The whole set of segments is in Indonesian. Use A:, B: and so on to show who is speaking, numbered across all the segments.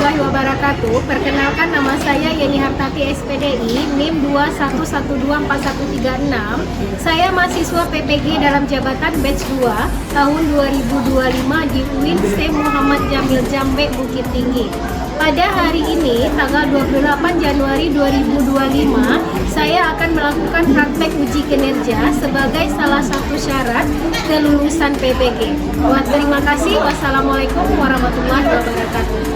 A: warahmatullahi wabarakatuh. Perkenalkan, nama saya Yeni Hartati SPDI, NIM 211241136. Saya mahasiswa PPG dalam jabatan batch 2 tahun 2025 di UIN STEM Muhammad Jamil Jambe Bukit Tinggi. Pada hari ini, tanggal 28 Januari 2025, saya akan melakukan praktek uji kinerja sebagai salah satu syarat kelulusan PPG. Terima kasih. Wassalamualaikum warahmatullahi wabarakatuh.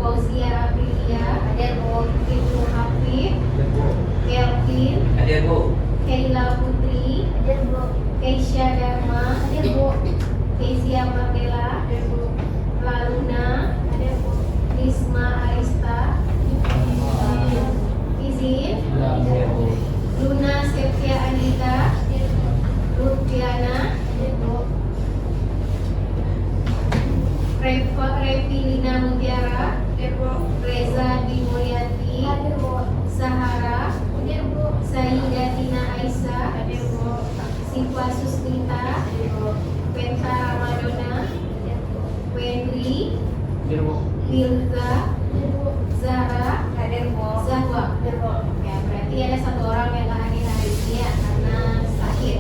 A: Fauzia Aprilia, Ibnu Hafid, Kelvin, Keila Putri, Keisha Dharma, Kezia Mabela, Laluna, Risma Arista, Izin, Luna Septia Andika, Rupiana, Revilina Mutiara, Reza Dimulyanti, Sahara, Sayyidatina Aisyah, Siva Susmita, Penta Ramadona, Wendri, Wilza, Zahra, Zahwa. Ya, berarti ada satu orang yang nggak hadir hari ini ya, karena sakit.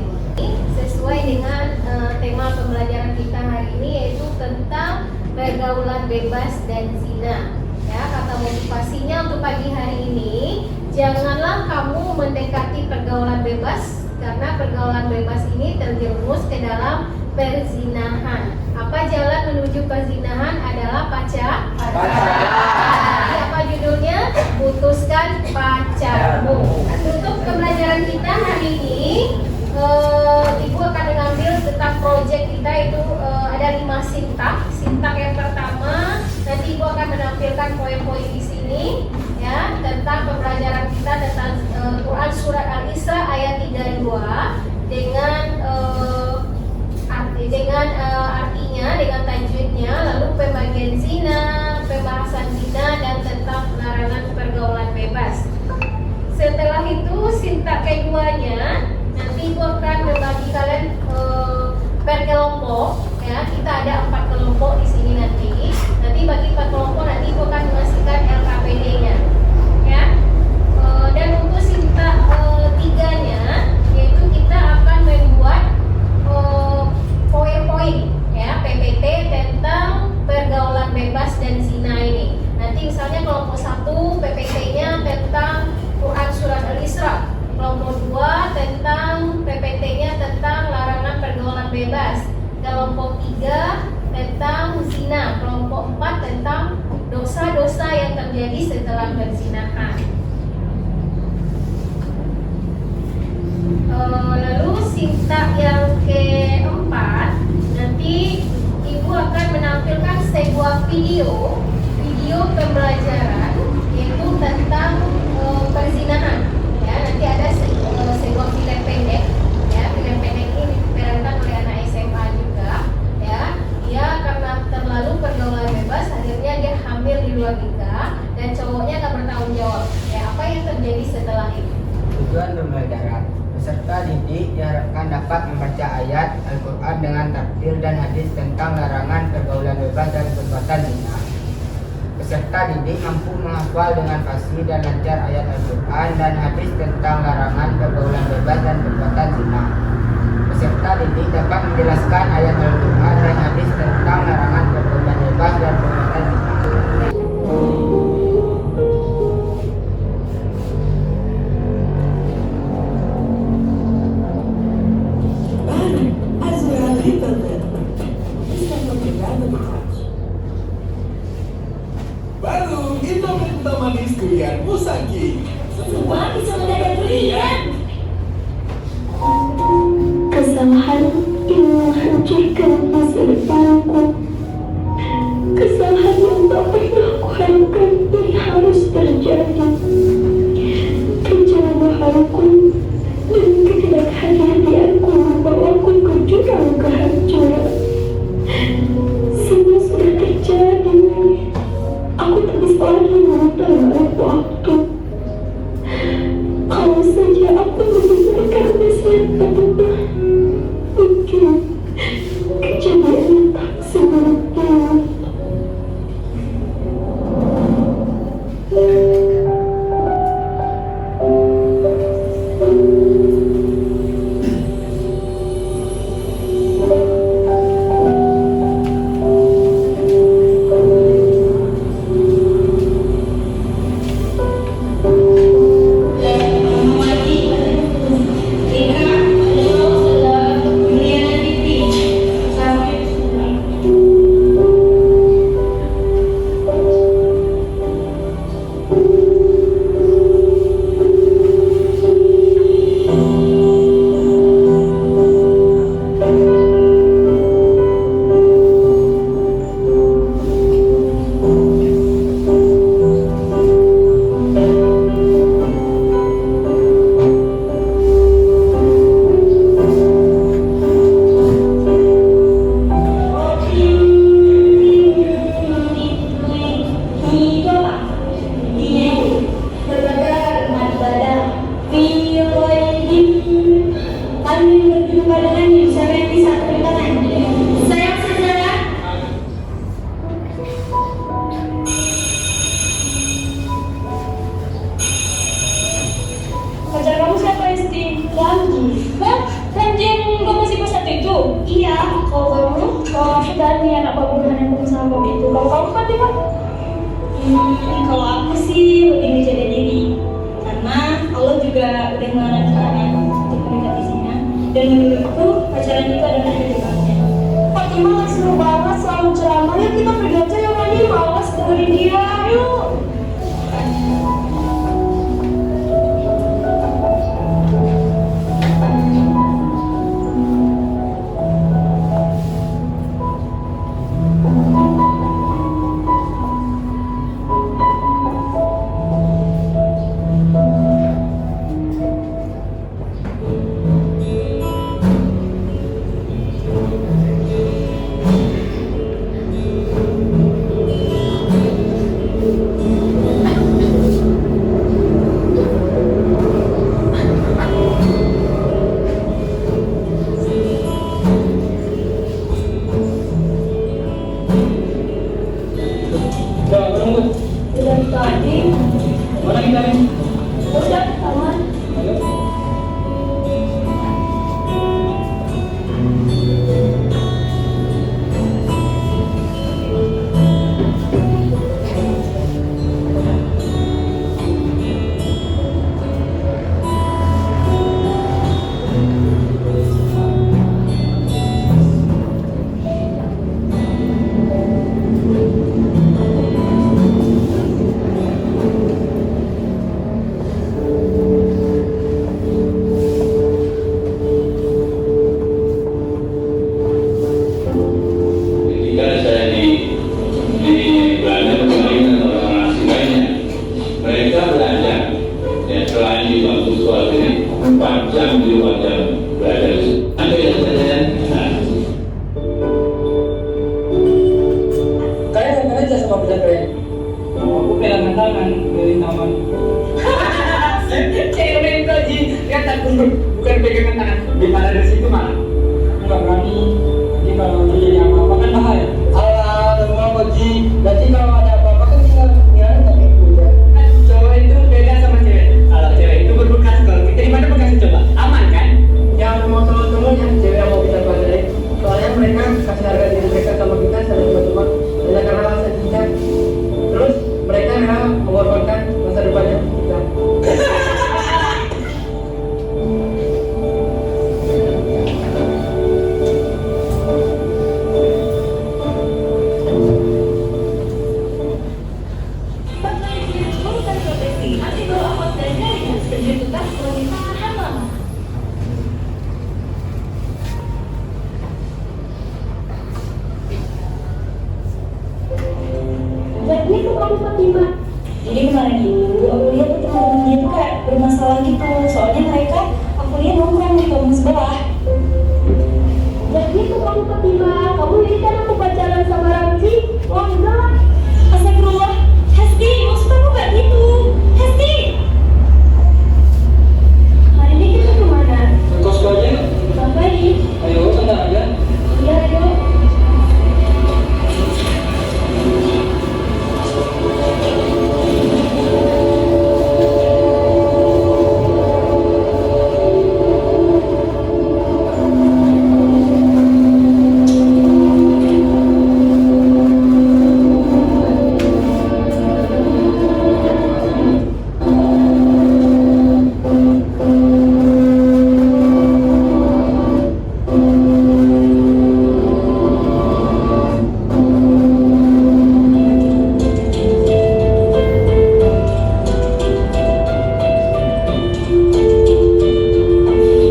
A: Sesuai dengan tema pembelajaran kita hari ini, yaitu tentang pergaulan bebas dan zina. Ya, kata motivasinya untuk pagi hari ini, janganlah kamu mendekati pergaulan bebas, karena pergaulan bebas ini terjerumus ke dalam perzinahan. Apa jalan menuju perzinahan adalah pacaran. Apa judulnya? Putuskan pacarmu. Untuk pembelajaran kita hari ini, Ibu akan mengambil tentang proyek kita itu ada 5 sintak. Sintak yang pertama, nanti Ibu akan menampilkan poin-poin di sini, ya. tentang pembelajaran kita tentang Quran surat Al-Isra ayat 32 dengan artinya, dengan tajwidnya, lalu pembagian zina, pembahasan zina, dan tentang larangan pergaulan bebas. Setelah itu sintak keduanya nanti Ibu akan membagi kalian per kelompok, ya. Kita ada 4 kelompok di sini nanti bagi 4 kelompok nanti Ibu akan mengasihkan LKPD-nya, ya. Dan untuk sintak tiganya, yaitu kita akan membuat poin-poin, ya, PPT tentang pergaulan bebas dan zina ini. Nanti misalnya kelompok 1 PPT-nya tentang Quran surat Al-Isra, kelompok 2 tentang PPT-nya tentang larangan pergaulan bebas, kelompok 3 tentang zina, kelompok 4 tentang dosa-dosa yang terjadi setelah perzinahan. Lalu sintak yang keempat, nanti Ibu akan menampilkan sebuah video pembelajaran, yaitu tentang perzinahan, ya. Nanti ada sebuah film pendek, ya. Film pendek ini diperankan oleh anak SMA juga, ya. Dia karena terlalu pergaulan bebas, akhirnya dia hamil di luar nikah, dan cowoknya akan bertanggung jawab, ya, apa yang terjadi setelah itu.
B: Tujuan pembelajaran: peserta didik diharapkan dapat membaca ayat Al-Quran dengan tafsir dan hadis tentang larangan pergaulan bebas dan perbuatan zina. Peserta didik mampu menghafal dengan fasih dan lancar ayat Al-Quran dan hadis tentang larangan pergaulan bebas dan perbuatan zina. Peserta didik dapat menjelaskan ayat Al-Quran dan hadis tentang larangan pergaulan bebas dan perbuatan zina.
C: Baru Indomie manis durian Musangking.
D: Semua bisa mendadak durian. Kesalahan yang menghancurkan masa depanku. Kesalahan yang tak pernah aku harapkan ini harus terjadi. Kejarahanku dan ketidakhati-hatianku membawaku ke jurang kehancuran. Semua sudah terjadi. Aku tak bisa lagi memutar waktu. Kalau saja aku mendengarkan nasihat Papa, mungkin kejadian tak seburuk ini.
E: Pacar kamu siapa, Esti? Ranji. Hah? Ranji yang kamu masih pas satu itu?
D: Iya, kalau kamu?
E: Kalau aku Dani, anak pembunuhan yang kamu sama itu. Kalau kamu Fatimah?
D: Kalau aku sih lebih menjaga diri. Karena Allah juga udah melarang kalian untuk mendekati zina. Dan menurutku pacaran itu adalah kehidupannya.
E: Fatimah lagi seru banget selalu ceramah. Yuk kita pergi aja ya, Rani. Malas dengerin dia. Yuk.
F: 4 jam di luar jam belajar. Ada yang kalian
G: Kalian aja sama belajar kalian.
H: Aku pegangan tangan dari taman. Cewek kau Ji, lihat aku bukan pegangan tangan. Gimana dari situ mana? Enggak berani. Nanti kalau terjadi apa-apa kan bahaya.
G: Alah, mau Ji. Nanti kalau ada apa-apa kan tinggal tapi udah.
H: Cowok itu beda sama cewek. Kalau cewek itu berbekas, kalau kita di mana bekasnya coba? Aman kan?
G: Yang mau teman-teman yang cewek yang mau kita pelajari. Soalnya mereka kasih harga diri mereka sama kita saling bantu hanya karena rasa cinta. Terus mereka rela mengorbankan masa depannya kita.
E: Jadi tuh kamu Fatimah.
D: Jadi kemarin itu aku lihat tuh teman-teman dia tuh kayak bermasalah gitu. Soalnya mereka aku lihat nongkrong di kampus sebelah.
E: Jadi tuh kamu Fatimah. Kamu ini kan aku pacaran sama Ramzi. Oh enggak.
D: Astagfirullah. Hesti, maksud aku gak gitu. Hesti.
E: Hari ini kita kemana?
G: Kos aja.
E: Ngapain?
G: Ayo, santai aja.
E: Iya ayo.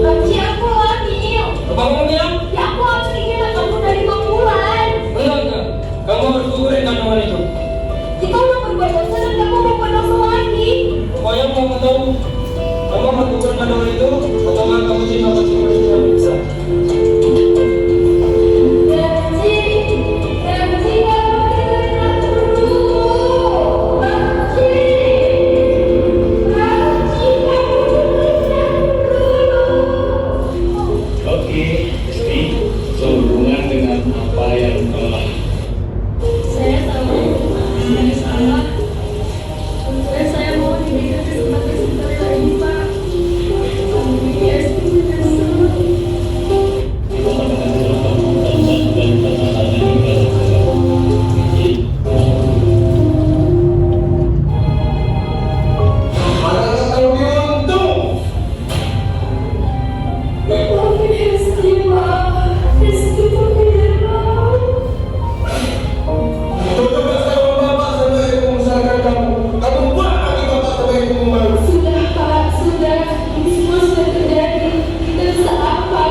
E: Ramzi, aku hamil.
G: Apa kamu bilang?
E: Ya aku harus dikirim kamu dari 5 bulan.
G: Benar nggak? Kamu harus gugurin kandungan itu.
E: Kita udah berbuat dosa dan kamu mau berdosa lagi.
G: Pokoknya aku mau tahu. Kamu akan gugurin kandungan itu atau nggak kamu terima konsekuensi yang bisa.
E: Ramzi, Ramzi, kamu dengerin aku dulu. Ramzi, Ramzi, kamu dengerin aku dulu.
F: Oke, Hesti, sehubungan dengan apa yang telah
E: Saya tahu saya salah. Dan saya mau diberikan kesempatan sekali lagi, Pak. Yes,
C: Mana kamu bilang tuh?
E: Maafin Hesti, Pak. Hesti menyerah.
C: Tutup sama bapak sampai aku membesarkan kamu. Kamu buat lagi bapak sampai aku membaru.
E: Sudah, Pak. Sudah. Ini semua sudah terjadi. Kita bisa apa?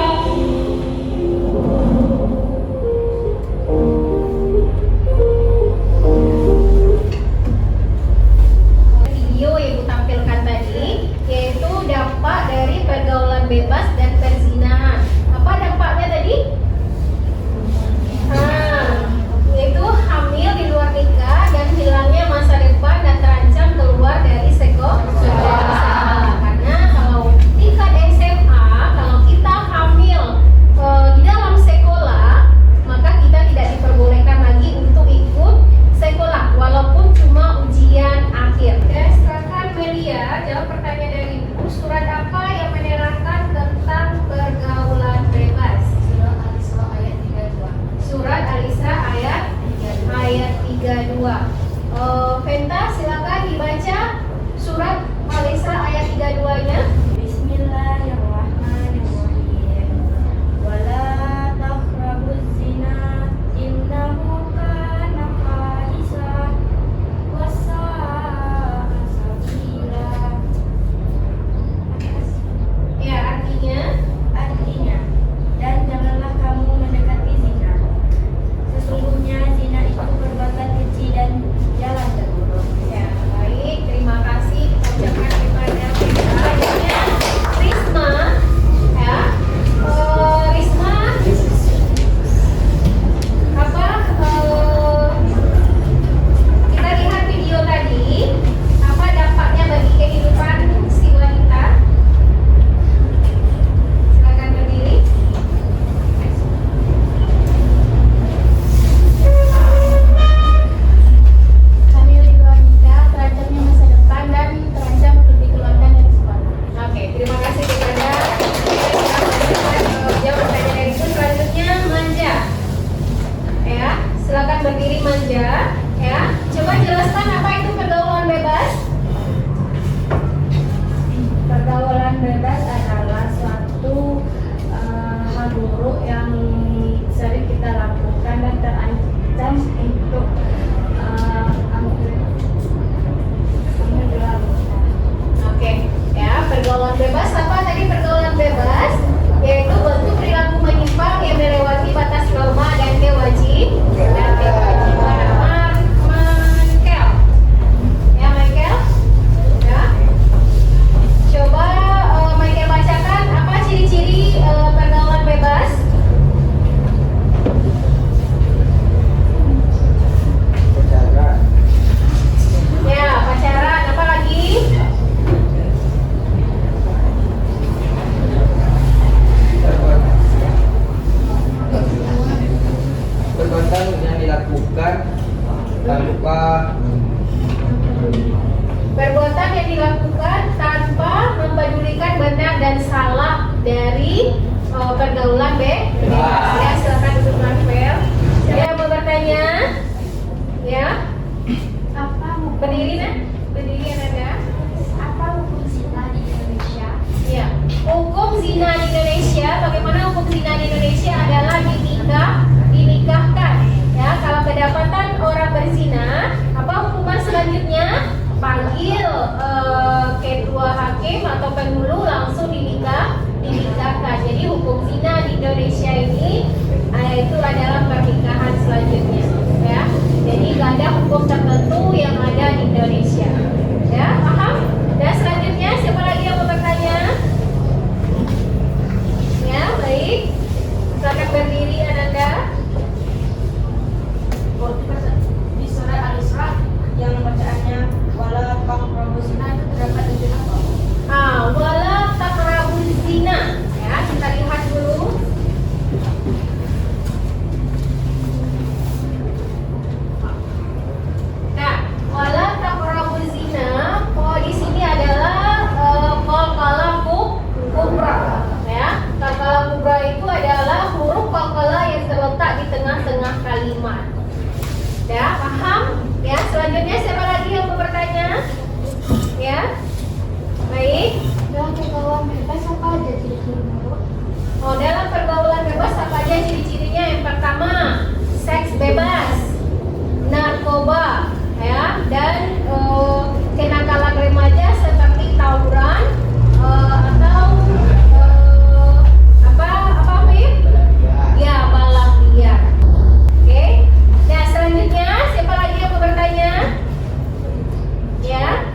A: Video yang Ibu tampilkan tadi yaitu dampak dari pergaulan bebas dan perzinahan. Apa dampaknya tadi? Yaitu hamil di luar nikah dan hilangnya masa depan dan terancam keluar dari sekolah. Karena kalau tingkat SMA, kalau kita hamil di dalam sekolah, maka kita tidak diperbolehkan lagi untuk ikut sekolah walaupun cuma ujian akhir. Dan silakan Melia, jawab pertanyaan dari Ibu. Surat apa yang menerangkan tentang dan salah dari pergaulan bebas. Ya, silakan duduk Marvel. Saya mau bertanya, ya. Berdiri nak, berdiri Anda.
E: Apa hukum zina di Indonesia?
A: Ya, hukum zina di Indonesia. Bagaimana hukum zina di Indonesia adalah dinikahkan. Ya, kalau kedapatan orang berzina, apa hukuman selanjutnya? Panggil ketua hakim atau penghulu langsung dinikahkan. Jadi hukum zina di Indonesia ini itu adalah pernikahan selanjutnya. Ya, jadi nggak ada hukum tertentu yang ada di Indonesia. Ya, paham? Dan selanjutnya siapa lagi yang mau bertanya? Ya, baik. Silakan berdiri Ananda.
E: Di surat Al-Isra yang bacaannya wala taqrabuz zina itu terdapat tujuan apa?
A: Wala taqrabuz zina. Ya, kita lihat dulu. Nah, wala taqrabuz zina, di sini adalah qalqalah kubra. Ya, qalqalah kubra itu adalah huruf qalqalah yang terletak di tengah-tengah kalimat. Ya, paham? Ya, selanjutnya siapa lagi yang mau bertanya? Ya, baik.
E: Dalam pergaulan bebas apa aja ciri-cirinya?
A: Dalam pergaulan bebas apa aja ciri-cirinya? Yang pertama, seks bebas, narkoba, ya, dan kenakalan remaja seperti tawuran atau apa Mir? Ya, balap liar. Oke. Nah, selanjutnya siapa lagi yang mau bertanya? Ya.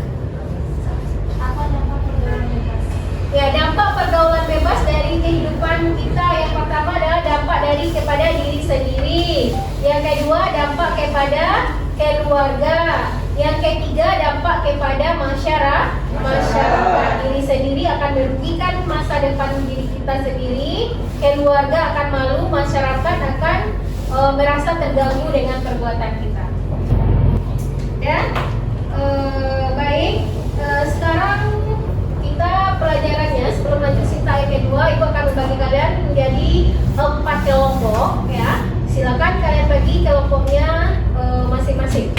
E: Apa dampak pergaulan bebas?
A: Ya, dampak pergaulan bebas dari kehidupan kita yang pertama adalah dampak kepada diri sendiri. Yang kedua, dampak kepada keluarga. Yang ketiga, dampak kepada masyarakat. Diri sendiri akan merugikan masa depan diri kita sendiri. Keluarga akan malu, masyarakat akan merasa terganggu dengan perbuatan kita. Ya, baik. Sekarang kita pelajarannya sebelum lanjut sinta yang kedua, ibu akan membagi kalian menjadi 4 kelompok. Ya, silakan kalian bagi kelompoknya masing-masing.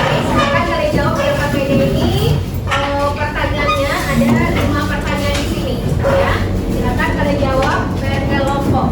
A: Silakan kalian jawab yang KPD ini. Pertanyaannya ada 5 pertanyaan di sini. Ya, silakan kalian jawab per kelompok.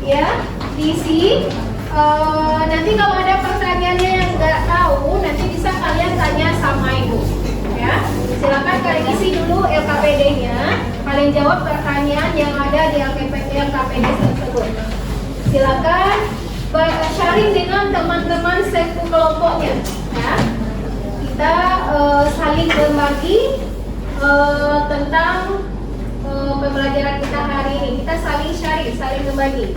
A: Ya, diisi. Nanti kalau ada pertanyaannya yang nggak tahu, nanti bisa kalian tanya sama ibu. Ya, silakan kalian isi dulu LKPD-nya. Kalian jawab pertanyaan yang ada di LKPD tersebut. Silakan sharing dengan teman-teman seku kelompoknya. Ya, kita saling berbagi tentang pembelajaran kita hari ini. Kita saling sharing, saling berbagi.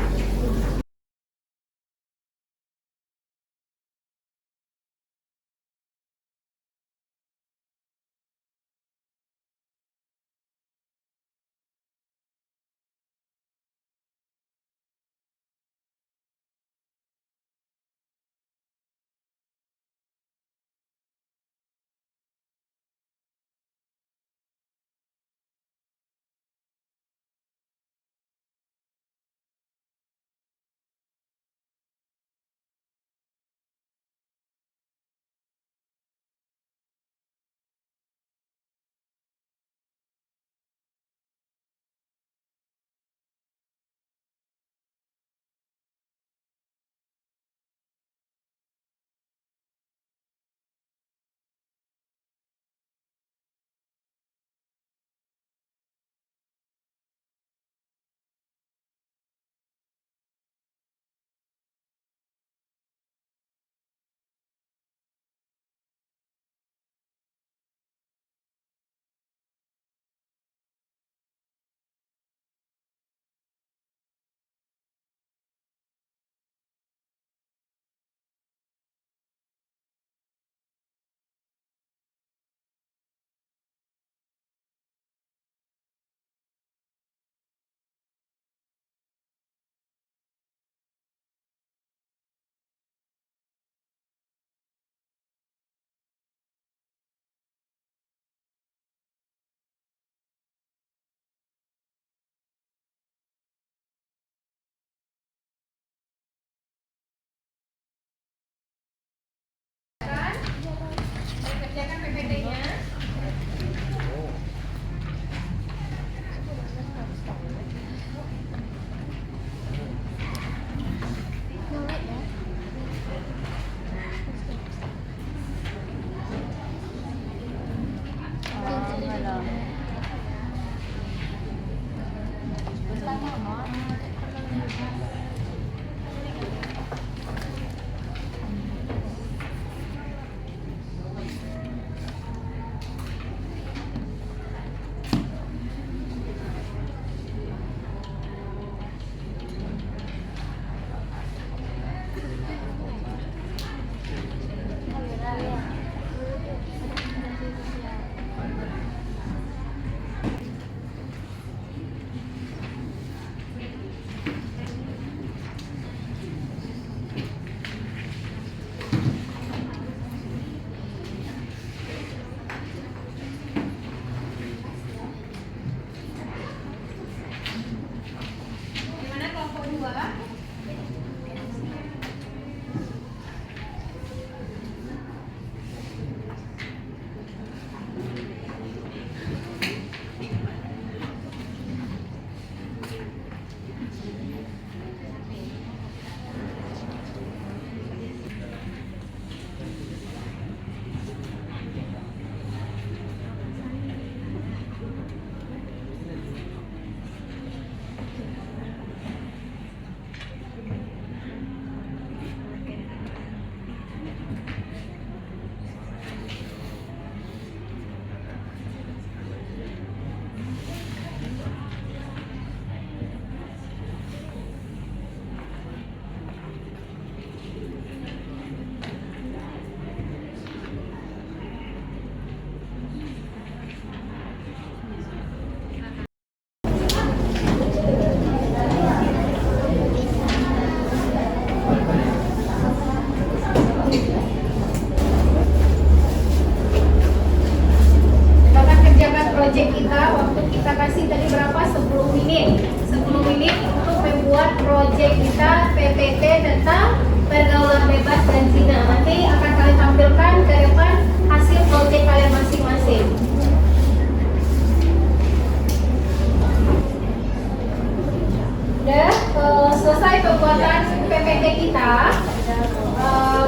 A: kita.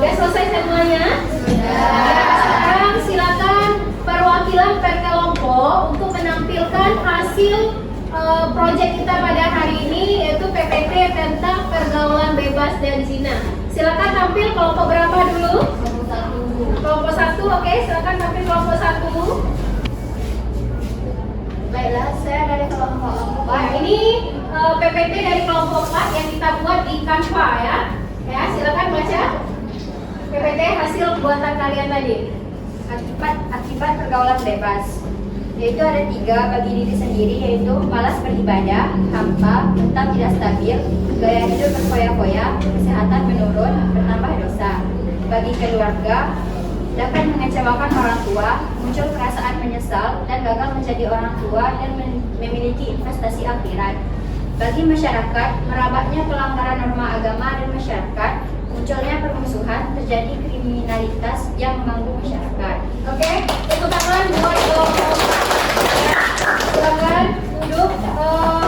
A: Udah selesai semuanya? Sekarang silakan perwakilan per kelompok untuk menampilkan hasil proyek kita pada hari ini, yaitu PPT tentang pergaulan bebas dan zina. Silakan tampil kelompok berapa dulu? Kelompok 1, oke, silakan tampil kelompok 1. Baiklah, saya dari kelompok 4. Ini PPT dari kelompok 4 yang kita buat di Canva ya. Ya, silakan baca PPT hasil buatan kalian tadi.
I: Akibat pergaulan bebas, yaitu ada 3 bagi diri sendiri, yaitu malas beribadah, hampa, mental tidak stabil, gaya hidup berfoya-foya, kesehatan menurun, bertambah dosa. Bagi keluarga, dapat mengecewakan orang tua, muncul perasaan menyesal dan gagal menjadi orang tua dan memiliki investasi akhirat. Bagi masyarakat, merabatnya pelanggaran norma agama dan masyarakat, munculnya permusuhan, terjadi kriminalitas yang mengganggu masyarakat.
A: Oke, tepuk tangan buat kelompok 4. Silakan duduk.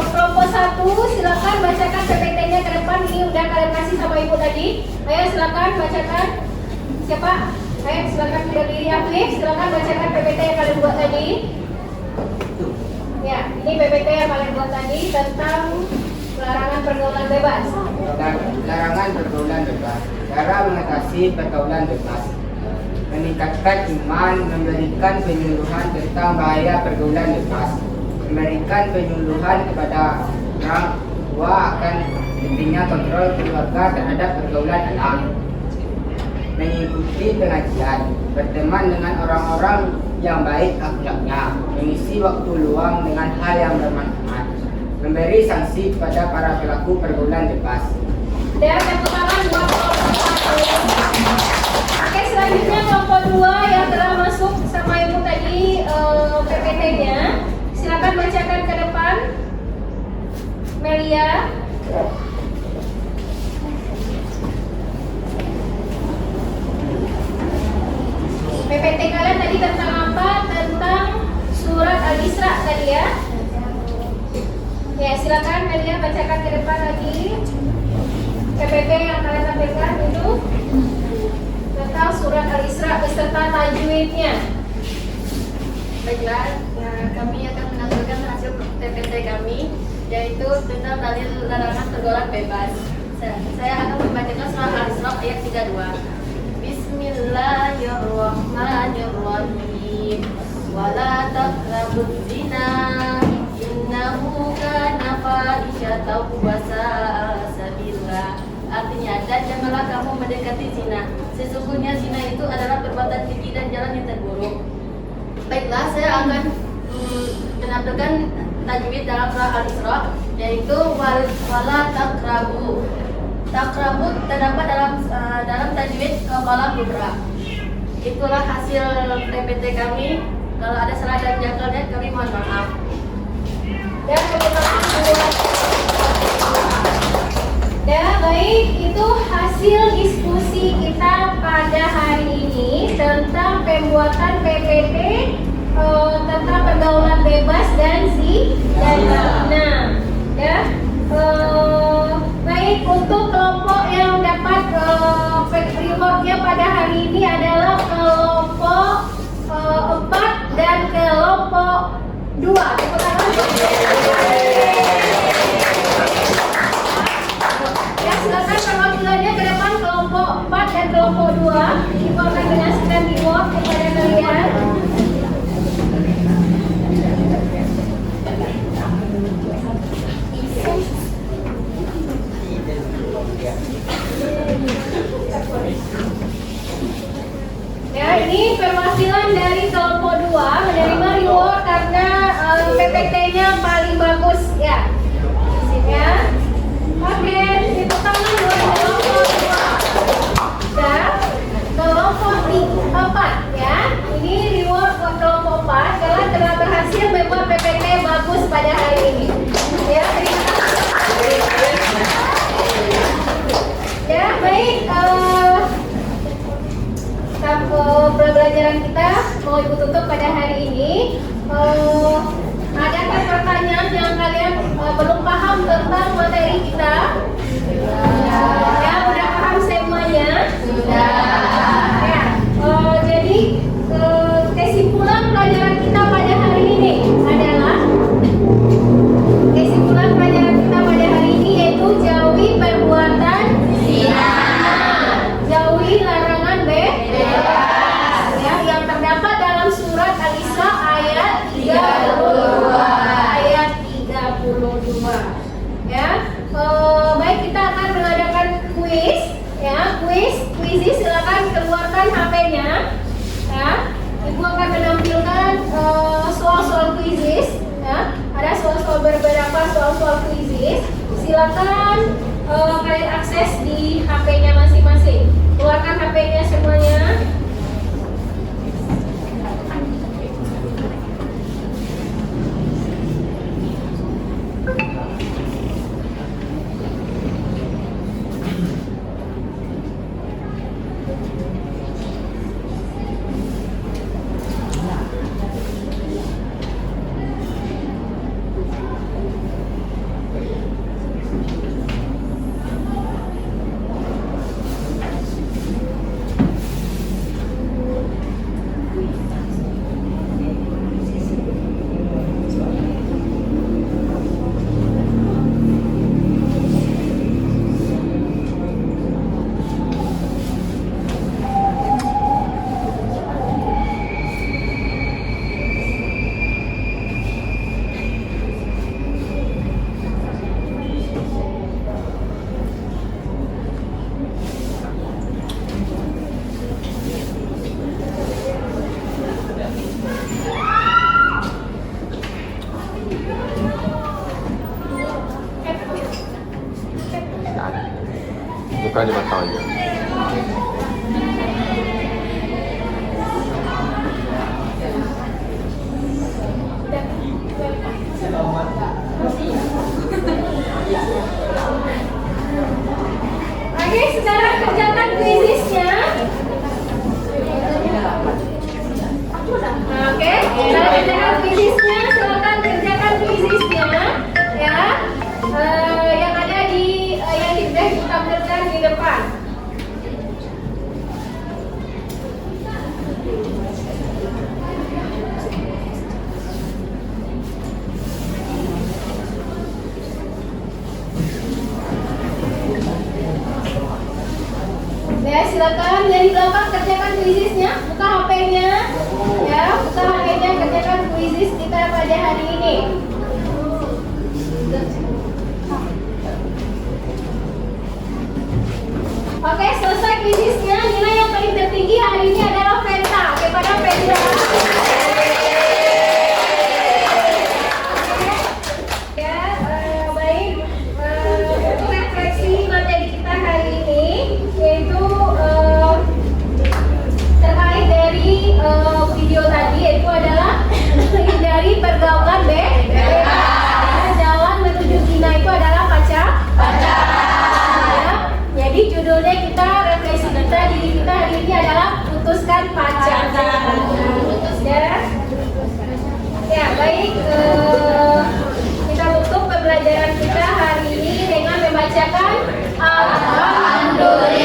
A: Kelompok 1, silakan bacakan PPT-nya ke depan. Ini udah kalian kasih sama ibu tadi. Ayo silakan bacakan. Siapa? Ayo silakan berdiri Afif. Silakan bacakan PPT yang kalian buat tadi. Ya, ini PPT yang kalian buat tadi tentang larangan pergaulan bebas.
B: Larangan pergaulan bebas. Cara mengatasi pergaulan bebas. Meningkatkan iman, memberikan penyuluhan tentang bahaya pergaulan bebas, memberikan penyuluhan kepada orang tua akan pentingnya kontrol keluarga terhadap pergaulan anak, mengikuti pengajian, berteman dengan orang-orang yang baik akhlaknya, mengisi waktu luang dengan hal yang bermanfaat, memberi sanksi kepada para pelaku pergaulan bebas.
A: Dan tepuk tangan buat kelompok 1. Oke, selanjutnya kelompok 2 yang telah masuk sama ibu tadi PPT-nya. Silakan bacakan ke depan. Melia. PPT kalian tadi tentang apa? Tentang surat Al-Isra tadi ya. Ya, silakan Melia bacakan ke depan lagi. PPT yang kalian tampilkan dulu tentang surat Al-Isra beserta tajwidnya.
I: Baiklah, kami akan menampilkan hasil PPT kami, yaitu tentang dalil larangan pergaulan bebas. Saya akan membacakan surah Al-Isra ayat 32. Bismillahirrahmanirrahim. Wala taqrabuz zina innahu kana fahisyatan wa sa'a sabila. Artinya, dan janganlah kamu mendekati zina. Sesungguhnya zina itu adalah perbuatan keji dan jalan yang terburuk. Baiklah, saya akan menampilkan tajwid dalam surah Al-Isra, yaitu wala taqrabu. Taqrabu terdapat dalam tajwid qalam kubra. Itulah hasil PPT kami. Kalau ada salah dan janggalnya, kami mohon maaf.
A: Dan baik, itu hasil diskusi kita pada hari ini tentang pembuatan PPT tentang pergaulan bebas dan zina. Ya, baik, untuk kelompok yang dapat rewardnya pada hari ini adalah kelompok 4 dan kelompok 2. Tepuk tangan. Ya, silakan perwakilannya ke depan kelompok 4 dan kelompok 2. Ibu akan mengasihkan reward kepada kalian. Ya, ini perwakilan dari kelompok 2 menerima reward karena PPT-nya paling bagus ya. Ya. Oke, tepuk tangan buat kelompok 2. Dan kelompok 4 ya. Ini reward buat kelompok 4 karena telah berhasil membuat PPT bagus pada hari ini. Ya, terima kasih. Ya, baik. Pembelajaran kita mau ibu tutup pada hari ini. Adakah pertanyaan yang kalian belum paham tentang materi kita? Ya, udah Kuisi silakan keluarkan HP-nya. Ya, Ibu akan menampilkan soal-soal kuisis. Ya, ada soal-soal beberapa soal-soal kuisis. Silakan kalian akses di HP-nya masing-masing. Keluarkan HP-nya semuanya.
J: Bukan di mata aja.
A: Oke, sekarang kerjakan kuisisnya. Oke, sekarang kerjakan kuisisnya. Silakan kerjakan kuisisnya. Ya, yang ada di yang sudah ditampilkan di depan. Ya, silakan yang di belakang kerjakan kuisisnya. Buka HP-nya. Ya, buka HP-nya, kerjakan kuisis kita pada hari ini. Oke, selesai kuisisnya. Nilai yang paling tertinggi hari ini adalah Venta. Kepada Venta. Ya, baik. Untuk refleksi materi kita hari ini, yaitu terkait dari video tadi, yaitu adalah hindari pergaulan bebas. Jalan menuju zina itu adalah pacaran. Jadi judulnya kita, refleksi kita, diri kita hari ini adalah putuskan pacar. Ya, baik. Kita tutup pembelajaran kita hari ini dengan membacakan Alhamdulillah.